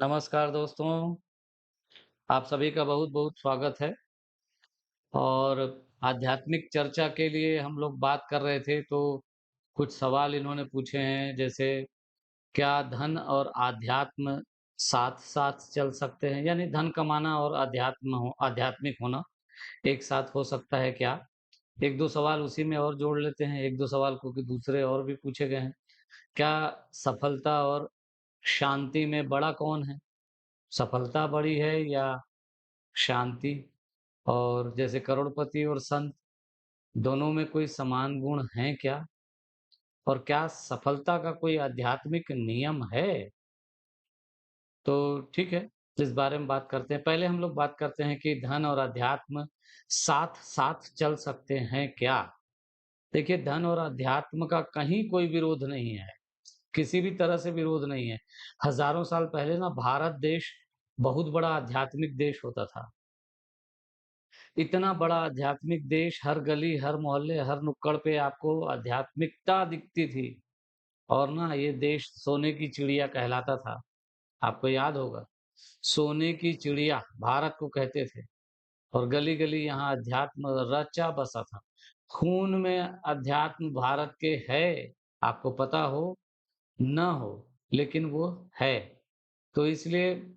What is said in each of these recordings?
नमस्कार दोस्तों, आप सभी का बहुत-बहुत स्वागत है। और आध्यात्मिक चर्चा के लिए हम लोग बात कर रहे थे, तो कुछ सवाल इन्होंने पूछे हैं, जैसे क्या धन और आध्यात्म साथ-साथ चल सकते हैं? यानी धन कमाना और आध्यात्मिक होना एक साथ हो सकता है क्या? 1-2 सवाल उसी में और जोड़ लेते हैं, 1-2 सवाल क्योंकि दूसरे और भी पूछे गए हैं। क्या सफलता और शांति में बड़ा कौन है? सफलता बड़ी है या शांति? और जैसे करोड़पति और संत दोनों में कोई समान गुण हैं क्या? और क्या सफलता का कोई आध्यात्मिक नियम है? तो ठीक है, इस बारे में बात करते हैं। पहले हम लोग बात करते हैं कि धन और अध्यात्म साथ-साथ चल सकते हैं क्या? देखिए, धन और अध्यात्म का कहीं कोई विरोध नहीं है, किसी भी तरह से विरोध नहीं है। हज़ारों साल पहले ना भारत देश बहुत बड़ा आध्यात्मिक देश होता था। इतना बड़ा आध्यात्मिक देश, हर गली, हर मोहल्ले, हर नुक्कड़ पे आपको आध्यात्मिकता दिखती थी। और ना ये देश सोने की चिड़िया कहलाता था, आपको याद होगा। सोने की चिड़िया भारत को कहते थे। और गली-गली यहाँ अध्यात्म रचा बसा था। खून में अध्यात्म भारत के है, आपको पता हो, ना हो, लेकिन वो है। तो इसलिए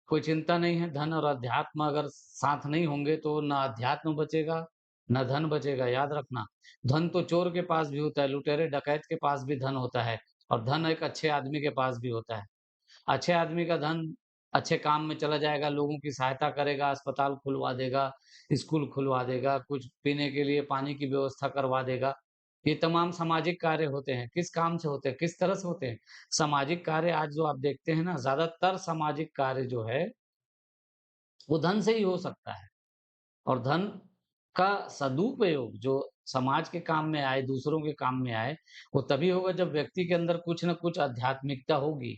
कोई चिंता नहीं है, धन और अध्यात्म अगर साथ नहीं होंगे तो ना अध्यात्म बचेगा, ना धन बचेगा, याद रखना। धन तो चोर के पास भी होता है, लुटेरे डकैत के पास भी धन होता है, और धन एक अच्छे आदमी के पास भी होता है। अच्छे आदमी का धन अच्छे काम में चला जाएगा, लोगों की सहायता करेगा, अस्पताल खुलवा देगा, स्कूल खुलवा देगा, कुछ पीने के लिए पानी की व्यवस्था करवा देगा। ये तमाम सामाजिक कार्य होते हैं। किस काम से होते हैं? किस तरह से होते हैं? सामाजिक कार्य आज जो आप देखते हैं ना, ज़्यादातर सामाजिक कार्य जो है, वो धन से ही हो सकता है। और धन का सदुपयोग जो समाज के काम में आए, दूसरों के काम में आए, वो तभी होगा जब व्यक्ति के अंदर कुछ न कुछ आध्यात्मिकता होगी।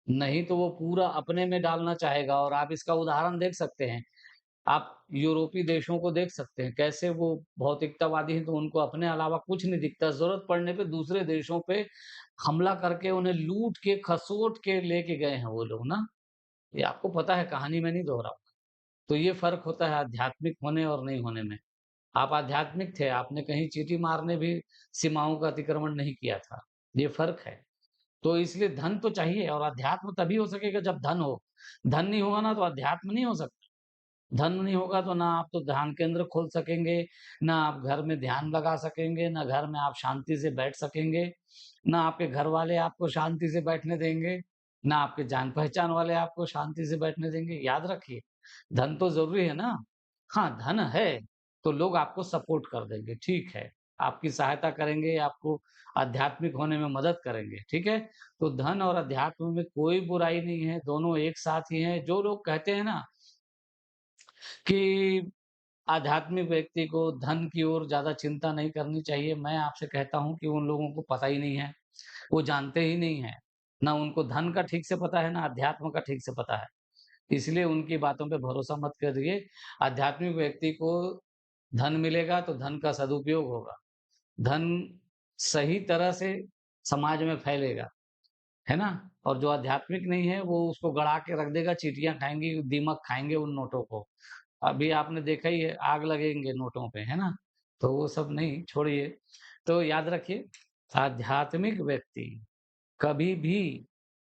नहीं तो वो पूरा अपने में डालना चाहेगा। और आप इसका उदाहरण देख सकते हैं। आप यूरोपीय देशों को देख सकते हैं, कैसे वो भौतिकतावादी हैं, तो उनको अपने अलावा कुछ नहीं दिखता। ज़रूरत पड़ने पे दूसरे देशों पे हमला करके उन्हें लूट के, खसोट के लेके गए हैं वो लोग ना। ये आपको पता है, कहानी मैं नहीं दोहराऊँगा। तो ये फ़र्क होता है आध्यात्मिक होने और नहीं होने में। आप आध्यात्मिक थे, आपने कहीं चींटी मारने भी सीमाओं का अतिक्रमण नहीं किया था। ये फ़र्क है। तो इसलिए धन तो चाहिए, और अध्यात्म तभी हो सकेगा जब धन हो। धन नहीं होगा ना तो अध्यात्म नहीं हो सकता। धन नहीं होगा तो ना आप तो ध्यान केंद्र खोल सकेंगे, ना आप घर में ध्यान लगा सकेंगे, ना घर में आप शांति से बैठ सकेंगे, ना आपके घर वाले आपको शांति से बैठने देंगे, ना आपके जान-पहचान वाले आपको शांति से बैठने देंगे। याद रखिए, धन तो ज़रूरी है ना। हाँ, धन है, तो लोग आपको सपोर्ट कर देंगे, ठीक है। आपकी सहायता करेंगे, आपको आध्यात्मिक होने में मदद करेंगे, ठीक है? तो धन और अध्यात्म में कोई बुराई नहीं है, दोनों एक साथ ही हैं। जो लोग कहते हैं ना कि आध्यात्मिक व्यक्ति को धन की ओर ज़्यादा चिंता नहीं करनी चाहिए, मैं आपसे कहता हूँ कि उन लोगों को पता ही नहीं है, वो जानते ही नहीं हैं। ना उनको धन का ठीक से पता है, ना अध्यात्म का ठीक से पता है। इसलिए उनकी बातों पे भरोसा मत करिए। आध्यात्मिक व्यक्ति को धन मिलेगा तो धन का सदुपयोग होगा। धन सही तरह से समाज में फैलेगा, है ना? और जो आध्यात्मिक नहीं है, वो उसको गड़ा के रख देगा, चींटियाँ खाएँगी, दीमक खाएँगे उन नोटों को। अभी आपने देखा ही है, आग लगेंगे नोटों पे, है ना? तो वो सब नहीं, छोड़िए। तो याद रखिए, आध्यात्मिक व्यक्ति कभी भी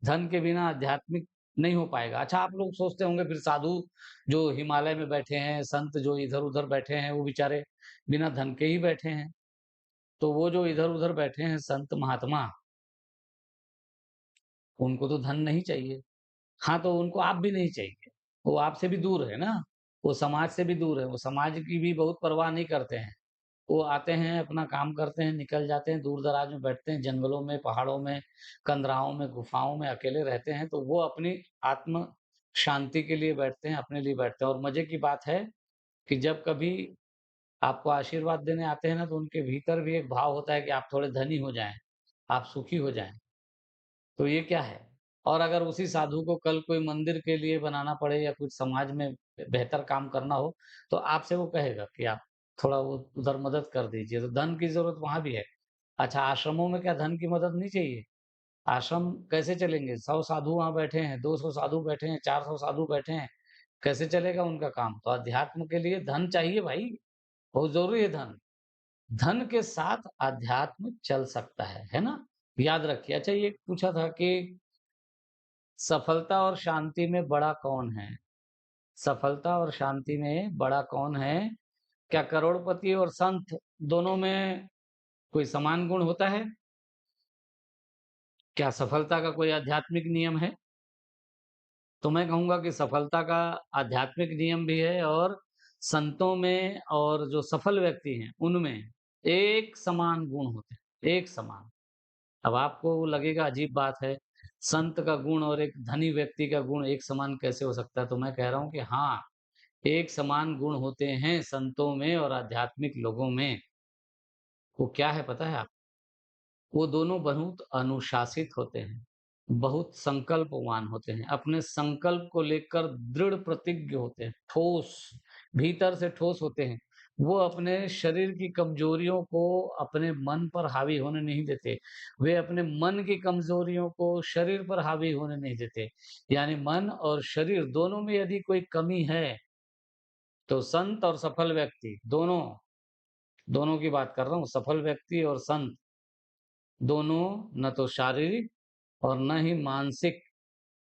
धन के बिना आध्यात्मिक नहीं हो पाएगा। अच्छा, आप लोग सोचते होंगे फिर साधु जो हिमालय में बैठे हैं, संत जो इधर-उधर बैठे हैं, वो बेचारे बिना धन के ही बैठे हैं। तो वो जो इधर-उधर बैठे हैं संत महात्मा, उनको तो धन नहीं चाहिए। हाँ, तो उनको आप भी नहीं चाहिए। वो आपसे भी दूर है ना, वो समाज से भी दूर है, वो समाज की भी बहुत परवाह नहीं करते हैं। वो आते हैं, अपना काम करते हैं, निकल जाते हैं, दूर-दराज में बैठते हैं, जंगलों में, पहाड़ों में, कंदराओं में, गुफाओं में अकेले रहते हैं, तो वो अपनी आत्म शांति के लिए बैठते हैं, अपने लिए बैठते हैं। और मज़े की बात है कि जब कभी आपको आशीर्वाद देने आते हैं ना, तो उनके भीतर भी एक भाव होता है कि आप थोड़े धनी हो जाएँ, आप सुखी हो जाएँ। तो ये क्या है? और अगर उसी साधु को कल कोई मंदिर के लिए बनाना पड़े या कुछ समाज में बेहतर काम करना हो, तो आपसे वो कहेगा कि आप थोड़ा वो उधर मदद कर दीजिए, तो धन की ज़रूरत वहाँ भी है। अच्छा, आश्रमों में क्या धन की मदद नहीं चाहिए? आश्रम कैसे चलेंगे? 100 साधु वहां बैठे हैं, 200 साधु बैठे हैं, 400 साधु बैठे हैं, कैसे चलेगा उनका काम? तो अध्यात्म के लिए धन चाहिए भाई, बहुत जरूरी है धन। धन के साथ अध्यात्म चल सकता है ना? याद रखिए। अच्छा, ये पूछा था कि सफलता और शांति में बड़ा कौन है? सफलता और शांति में बड़ा कौन है? क्या करोड़पति और संत दोनों में कोई समान गुण होता है? क्या सफलता का कोई आध्यात्मिक नियम है? तो मैं कहूंगा कि सफलता का आध्यात्मिक नियम भी है, और संतों में और जो सफल व्यक्ति हैं उनमें एक समान गुण होते हैं, एक समान। अब आपको लगेगा अजीब बात है, संत का गुण और एक धनी व्यक्ति का गुण एक समान कैसे हो सकता है? तो मैं कह रहा हूं कि हाँ, एक समान गुण होते हैं संतों में और आध्यात्मिक लोगों में। वो क्या है पता है आप? वो दोनों बहुत अनुशासित होते हैं, बहुत संकल्पवान होते हैं, अपने संकल्प को लेकर दृढ़ प्रतिज्ञ होते हैं, ठोस, भीतर से ठोस होते हैं। वो अपने शरीर की कमजोरियों को अपने मन पर हावी होने नहीं देते। वे अपने मन की कमजोरियों को शरीर पर हावी होने नहीं देते। यानी मन और शरीर दोनों में यदि कोई कमी है, तो संत और सफल व्यक्ति दोनों, दोनों की बात कर रहा हूँ, सफल व्यक्ति और संत दोनों न तो शारीरिक और न ही मानसिक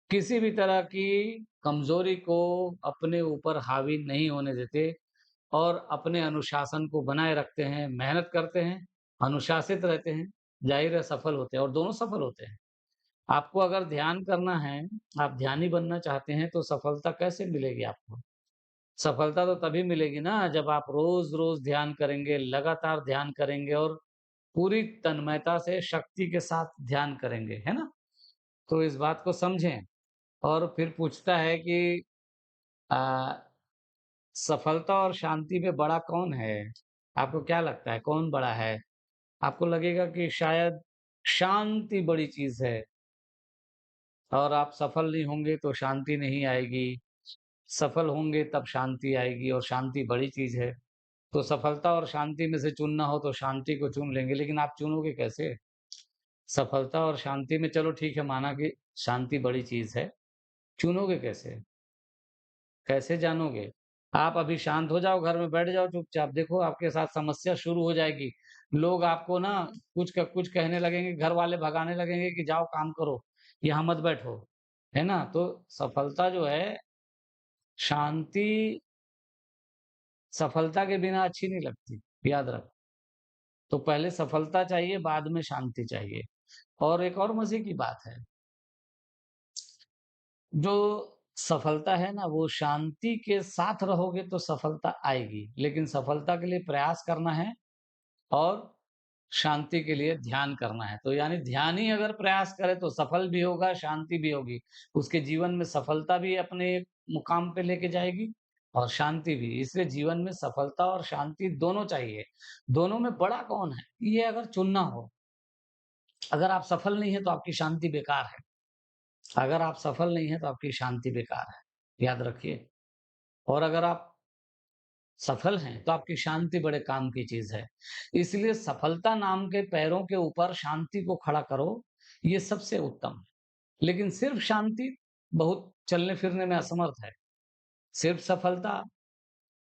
किसी भी तरह की कमजोरी को अपने ऊपर हावी नहीं होने देते, और अपने अनुशासन को बनाए रखते हैं, मेहनत करते हैं, अनुशासित रहते हैं, जाहिर है सफल होते हैं, और दोनों सफल होते हैं। आपको अगर ध्यान करना है, आप ध्यानी बनना चाहते हैं, तो सफलता कैसे मिलेगी आपको? सफलता तो तभी मिलेगी ना जब आप रोज-रोज ध्यान करेंगे, लगातार ध्यान करेंगे और पूरी तन्मयता से शक्ति के साथ ध्यान करेंगे, है ना? तो इस बात को समझें। और फिर पूछता है कि अ, सफलता और शांति में बड़ा कौन है? आपको क्या लगता है कौन बड़ा है? आपको लगेगा कि शायद शांति बड़ी चीज़ है, और आप सफल नहीं होंगे तो शांति नहीं आएगी। सफल होंगे तब शांति आएगी, और शांति बड़ी चीज़ है। तो सफलता और शांति में से चुनना हो तो शांति को चुन लेंगे, लेकिन आप चुनोगे कैसे? सफलता और शांति में चलो ठीक है, माना कि शांति बड़ी चीज़ है, चुनोगे कैसे? कैसे जानोगे? आप अभी शांत हो जाओ, घर में बैठ जाओ चुपचाप, देखो आपके साथ समस्या शुरू हो जाएगी। लोग आपको ना कुछ कहने लगेंगे, घर वाले भगाने लगेंगे कि जाओ काम करो, यहाँ मत बैठो, है ना? तो सफलता जो है, शांति सफलता के बिना अच्छी नहीं लगती, याद रखो। तो पहले सफलता चाहिए, बाद में शांति चाहिए। और एक और मज़े की बात है, जो सफलता है ना, वो शांति के साथ रहोगे तो सफलता आएगी, लेकिन सफलता के लिए प्रयास करना है, और शांति के लिए ध्यान करना है। तो यानी ध्यान ही अगर प्रयास करे तो सफल भी होगा, शांति भी होगी। उसके जीवन में सफलता भी अपने मुकाम पे लेके जाएगी, और शांति भी। इसलिए जीवन में सफलता और शांति दोनों चाहिए। दोनों में बड़ा कौन है? ये अगर चुनना हो, अगर आप सफल नहीं हैं तो आपकी शांति बेकार है। अगर आप सफल नहीं हैं तो आपकी शांति बेकार है। याद रखिए। और अगर आप सफल हैं, तो आपकी शांति बड़े काम की चीज़ है। इसलिए सफलता नाम के पैरों के ऊपर शांति को खड़ा करो, ये सबसे उत्तम है। लेकिन सिर्फ शांति बहुत चलने-फिरने में असमर्थ है। सिर्फ सफलता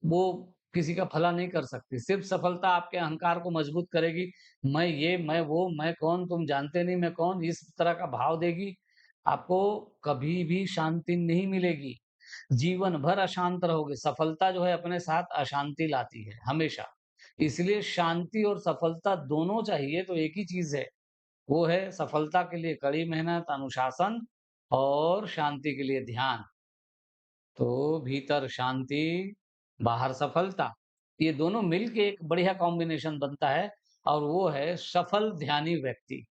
वो किसी का भला नहीं कर सकती। सिर्फ सफलता आपके अहंकार को मजबूत करेगी। मैं ये, मैं वो, मैं कौन, तुम जानते नहीं मैं कौन, इस तरह का भाव देगी। आपको कभी भी शांति नहीं मिलेगी। जीवन भर अशांत रहोगे। सफलता जो है अपने साथ अशांति लाती है, हमेशा। इसलिए शांति और सफलता दोनों चाहिए तो एक ही चीज़ है, वो है सफलता के लिए कड़ी मेहनत, अनुशासन, और शांति के लिए ध्यान। तो भीतर शांति, बाहर सफलता, ये दोनों मिलके एक बढ़िया कॉम्बिनेशन बनता है, और वो है सफल ध्यानी व्यक्ति।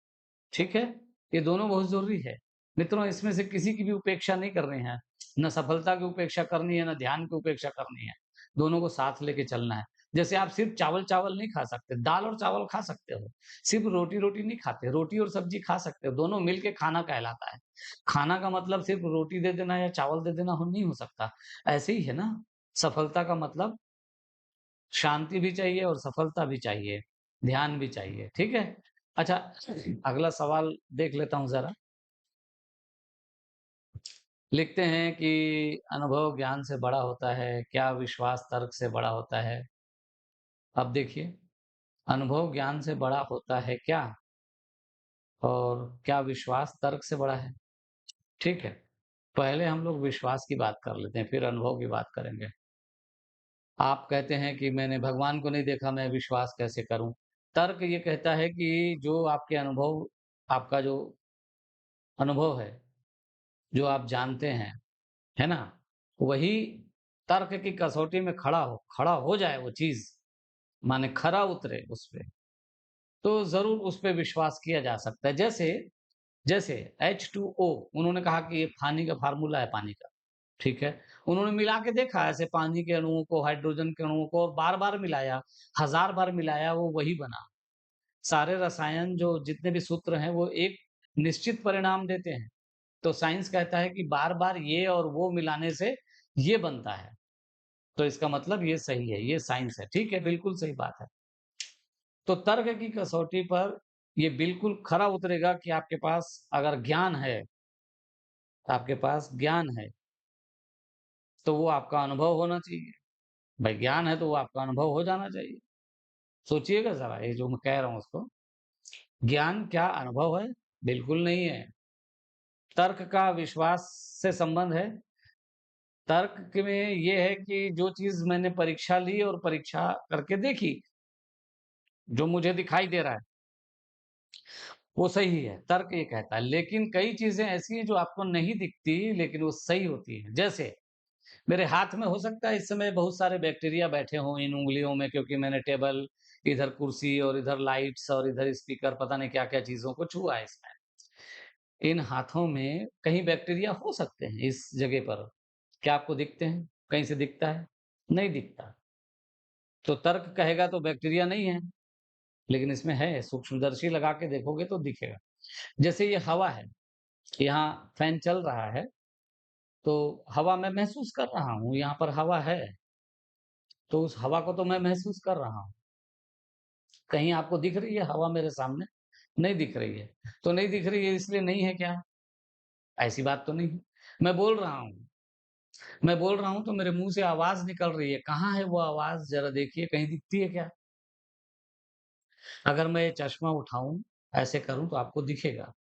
ठीक है? ये दोनों बहुत ज़रूरी है। मित्रों, इसमें से किसी की भी उपेक्षा नहीं करनी है। ना सफलता की उपेक्षा करनी है, ना ध्यान की उपेक्षा करनी है। दोनों को साथ लेके चलना है। जैसे आप सिर्फ़ चावल-चावल नहीं खा सकते, दाल और चावल खा सकते हो। सिर्फ़ रोटी-रोटी नहीं खाते, रोटी और सब्ज़ी खा सकते हो। दोनों मिल के खाना कहलाता है। खाना का मतलब सिर्फ़ रोटी दे देना या चावल दे देना हो नहीं हो सकता। ऐसे ही है ना, सफलता का मतलब शांति भी चाहिए और सफलता भी चाहिए, ध्यान भी चाहिए। ठीक है? अच्छा, अगला सवाल देख लेता हूँ ज़रा। लिखते हैं कि अनुभव ज्ञान से बड़ा होता है, क्या विश्वास तर्क से बड़ा होता है? अब देखिए, अनुभव ज्ञान से बड़ा होता है क्या? और क्या विश्वास तर्क से बड़ा है? ठीक है। पहले हम लोग विश्वास की बात कर लेते हैं, फिर अनुभव की बात करेंगे। आप कहते हैं कि मैंने भगवान को नहीं देखा, मैं विश्वास कैसे करूं? तर्क ये कहता है कि जो आपके अनुभव, आपका जो अनुभव है, जो आप जानते हैं, है ना? वही तर्क की कसौटी में खड़ा हो जाए वो चीज, माने खरा उतरे उस पे, तो जरूर उस पे विश्वास किया जा सकता है। जैसे जैसे H2O, उन्होंने कहा कि ये पानी का फार्मूला है पानी का। ठीक है। उन्होंने मिला के देखा ऐसे पानी के अणुओं को, हाइड्रोजन के अणुओं को, और बार-बार मिलाया, हज़ार बार मिलाया, वो वही बना। सारे रसायन जो जितने भी सूत्र हैं, वो एक निश्चित परिणाम देते हैं। तो साइंस कहता है कि बार-बार ये और वो मिलाने से ये बनता है। तो इसका मतलब ये सही है, ये साइंस है। ठीक है, बिल्कुल सही बात है। तो तर्क की कसौटी पर ये बिल्कुल खरा उतरेगा कि आपके पास अगर ज्ञान है, आपके पास ज्ञान है, तो वो आपका अनुभव होना चाहिए। भाई ज्ञान है तो वो आपका अनुभव हो जाना चाहिए। सोचिएगा ज़रा ये जो मैं कह रहा हूँ उसको। ज्ञान क्या अनुभव है? बिल्कुल नहीं है। तर्क का विश्वास से संबंध है। तर्क में ये है कि जो चीज़ मैंने परीक्षा ली और परीक्षा करके देखी, जो मुझे दिखाई दे रहा है, वो सही है, तर्क ये कहता है। लेकिन कई चीज़ें ऐसी हैं जो आपको नहीं दिखती लेकिन वो सही होती हैं। जैसे मेरे हाथ में हो सकता है इस समय बहुत सारे बैक्टीरिया बैठे हों इन उँगलियों में, क्योंकि मैंने टेबल, इधर कुर्सी और इधर लाइट्स और इधर स्पीकर, पता नहीं क्या-क्या चीज़ों को छुआ है इसमें। इन हाथों में कहीं बैक्टीरिया हो सकते हैं इस जगह पर। क्या आपको दिखते हैं? कहीं से दिखता है? नहीं दिखता। तो तर्क कहेगा तो बैक्टीरिया नहीं है, लेकिन इसमें है, सूक्ष्मदर्शी लगा के देखोगे तो दिखेगा। जैसे ये हवा है, यहाँ फैन चल रहा है, तो हवा मैं महसूस कर रहा हूँ, यहाँ पर हवा है, तो उस हवा को तो मैं महसूस कर रहा हूँ। कहीं आपको दिख रही है हवा मेरे सामने? नहीं दिख रही है। तो नहीं दिख रही है इसलिए नहीं है क्या? ऐसी बात तो नहीं है। मैं बोल रहा हूँ, मैं बोल रहा हूँ तो मेरे मुँह से आवाज़ निकल रही है। कहाँ है वो आवाज़ ज़रा देखिए, कहीं दिखती है क्या? अगर मैं ये चश्मा उठाऊँ, ऐसे करूँ तो आपको दिखेगा।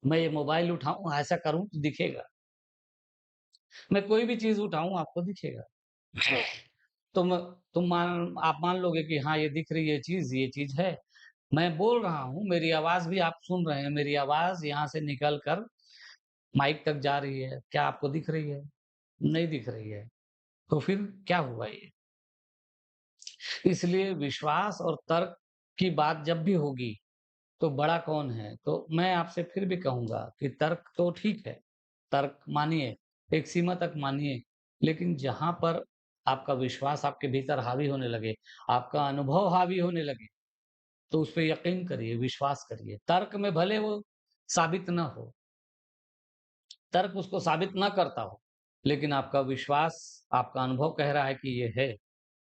मैं ये मोबाइल उठाऊँ, ऐसा करूँ तो दिखेगा। मैं कोई भी चीज़ उठाऊँ आपको दिखेगा। तुम तुम मान आप मान लोगे कि हाँ, ये दिख रही है चीज़, ये चीज़ है। मैं बोल रहा हूँ, मेरी आवाज़ भी आप सुन रहे हैं, मेरी आवाज़ यहाँ से निकल कर माइक तक जा रही है। क्या आपको दिख रही है? नहीं दिख रही है। तो फिर क्या हुआ ये? इसलिए विश्वास और तर्क की बात जब भी होगी, तो बड़ा कौन है? तो मैं आपसे फिर भी कहूँगा कि तर्क तो ठीक है, तर्क मानिए, एक सीमा तक मानिए, लेकिन जहाँ पर आपका विश्वास आपके भीतर हावी होने लगे, आपका अनुभव हावी होने लगे, तो उस पे यकीन करिए, विश्वास करिए। तर्क में भले वो साबित ना हो, तर्क उसको साबित ना करता हो, लेकिन आपका विश्वास, आपका अनुभव कह रहा है कि ये है,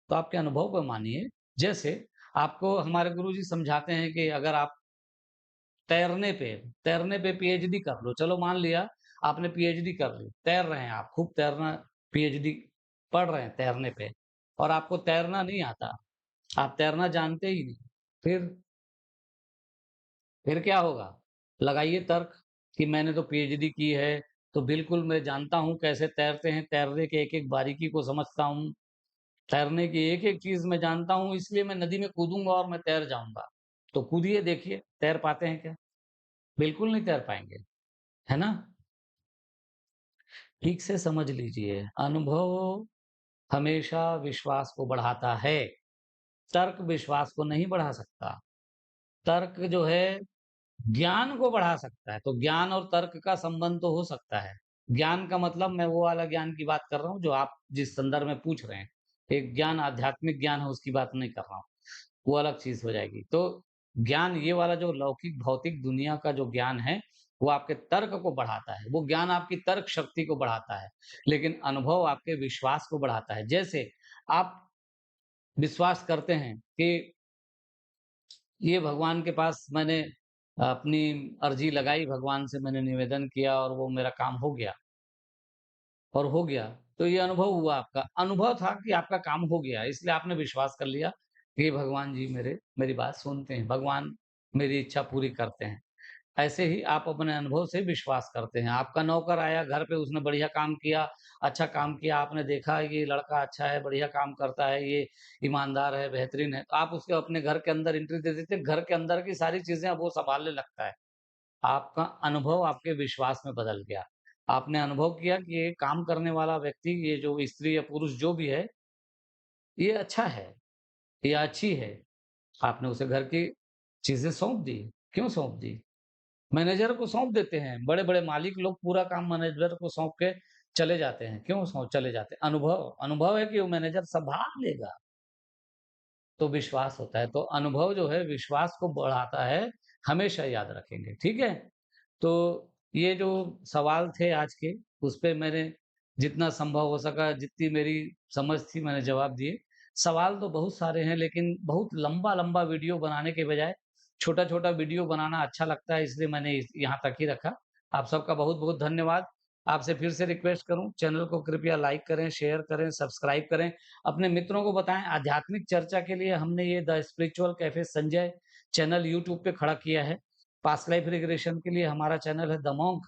तो आपके अनुभव को मानिए। जैसे आपको हमारे गुरुजी समझाते हैं कि अगर आप तैरने पे तैरने पे पीएचडी कर लो, चलो मान लिया आपने पीएचडी कर ली, तैर रहे हैं आप, खूब तैरना, पीएचडी पढ़ रहे हैं तैरने पे, और आपको तैरना नहीं आता, आप तैरना जानते ही नहीं, फिर फिर क्या होगा? लगाइए तर्क कि मैंने तो पीएचडी की है, तो बिल्कुल मैं जानता हूँ कैसे तैरते हैं, तैरने के एक-एक बारीकी को समझता हूँ, तैरने की एक-एक चीज़ मैं जानता हूँ, इसलिए मैं नदी में कूदूँगा और मैं तैर जाऊँगा। तो कूदिए देखिए, तैर पाते हैं क्या? बिल्कुल नहीं तैर पाएँगे, है ना? ठीक से समझ लीजिए, अनुभव हमेशा विश्वास को बढ़ाता है, तर्क विश्वास को नहीं बढ़ा सकता। तर्क जो है ज्ञान को बढ़ा सकता है, तो ज्ञान और तर्क का संबंध तो हो सकता है। ज्ञान का मतलब मैं वो वाला ज्ञान की बात कर रहा हूँ जो आप जिस संदर्भ में पूछ रहे हैं। एक ज्ञान आध्यात्मिक ज्ञान है उसकी बात नहीं कर रहा हूँ, वो अलग चीज़ हो जाएगी। तो ज्ञान ये वाला जो लौकिक भौतिक दुनिया का जो ज्ञान है, वो आपके तर्क को बढ़ाता है, वो ज्ञान आपकी तर्क शक्ति को बढ़ाता है, लेकिन अनुभव आपके विश्वास को बढ़ाता है। जैसे आप विश्वास करते हैं कि ये भगवान के पास मैंने अपनी अर्ज़ी लगाई, भगवान से मैंने निवेदन किया और वो मेरा काम हो गया और हो गया। तो ये अनुभव हुआ आपका, अनुभव था कि आपका काम हो गया, इसलिए आपने विश्वास कर लिया कि भगवान जी मेरी बात सुनते हैं, भगवान मेरी इच्छा पूरी करते हैं। ऐसे ही आप अपने अनुभव से विश्वास करते हैं। आपका नौकर आया घर पे, उसने बढ़िया काम किया, अच्छा काम किया, आपने देखा ये लड़का अच्छा है, बढ़िया काम करता है, ये ईमानदार है, बेहतरीन है, तो आप उसके अपने घर के अंदर एंट्री दे देते हैं, घर के अंदर की सारी चीज़ें अब वो सँभालने लगता है। आपका अनुभव आपके विश्वास में बदल गया। आपने अनुभव किया कि ये काम करने वाला व्यक्ति, ये जो स्त्री या पुरुष जो भी है, ये अच्छा है, ये अच्छी है। आपने उसे घर की चीज़ें सौंप दी। क्यों सौंप दी? मैनेजर को सौंप देते हैं। बड़े-बड़े मालिक लोग पूरा काम मैनेजर को सौंप के चले जाते हैं। क्यों चले जाते हैं? अनुभव, अनुभव है कि वो मैनेजर सँभाल लेगा, तो विश्वास होता है। तो अनुभव जो है विश्वास को बढ़ाता है, हमेशा याद रखेंगे, ठीक है? तो ये जो सवाल थे आज के, उस पे मैंने जितना संभव हो सका, जितनी मेरी समझ थी मैंने जवाब दिए। सवाल तो बहुत सारे हैं, लेकिन बहुत लंबा-लंबा वीडियो बनाने के बजाय छोटा-छोटा वीडियो बनाना अच्छा लगता है, इसलिए मैंने इस यहाँ तक ही रखा। आप सबका बहुत-बहुत धन्यवाद। आपसे फिर से रिक्वेस्ट करूँ, चैनल को कृपया लाइक करें, शेयर करें, सब्सक्राइब करें, अपने मित्रों को बताएँ। आध्यात्मिक चर्चा के लिए हमने ये the spiritual cafe Sanjay channel YouTube पे खड़ा किया है। पास्ट लाइफ रिग्रेशन के लिए हमारा चैनल है द मॉन्क।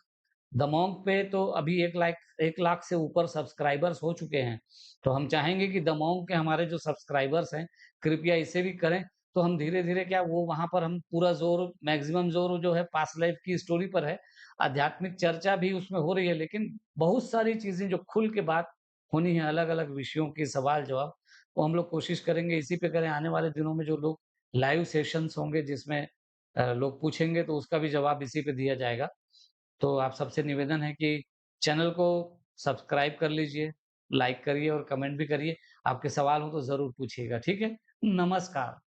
द मॉन्क पे तो अभी 1 लाख से ऊपर सब्सक्राइबर्स हो चुके हैं। तो हम चाहेंगे कि द मॉन्क के हमारे जो सब्सक्राइबर्स हैं, कृपया इसे भी करें। तो हम धीरे-धीरे क्या वो वहाँ पर हम पूरा ज़ोर मैक्सिमम ज़ोर जो है पास्ट लाइफ की स्टोरी पर है। आध्यात्मिक चर्चा भी उसमें हो रही है, लेकिन बहुत सारी चीज़ें जो खुल के बात होनी है, अलग-अलग विषयों के सवाल-जवाब, वो हम लोग कोशिश करेंगे इसी पे करें। आने वाले दिनों में जो लोग लाइव सेशंस होंगे जिसमें लोग पूछेंगे तो उसका भी जवाब इसी पे दिया जाएगा। तो आप सबसे निवेदन है कि चैनल को सब्सक्राइब कर लीजिए, लाइक करिए और कमेंट भी करिए। आपके सवाल हो तो ज़रूर पूछिएगा, ठीक है? नमस्कार।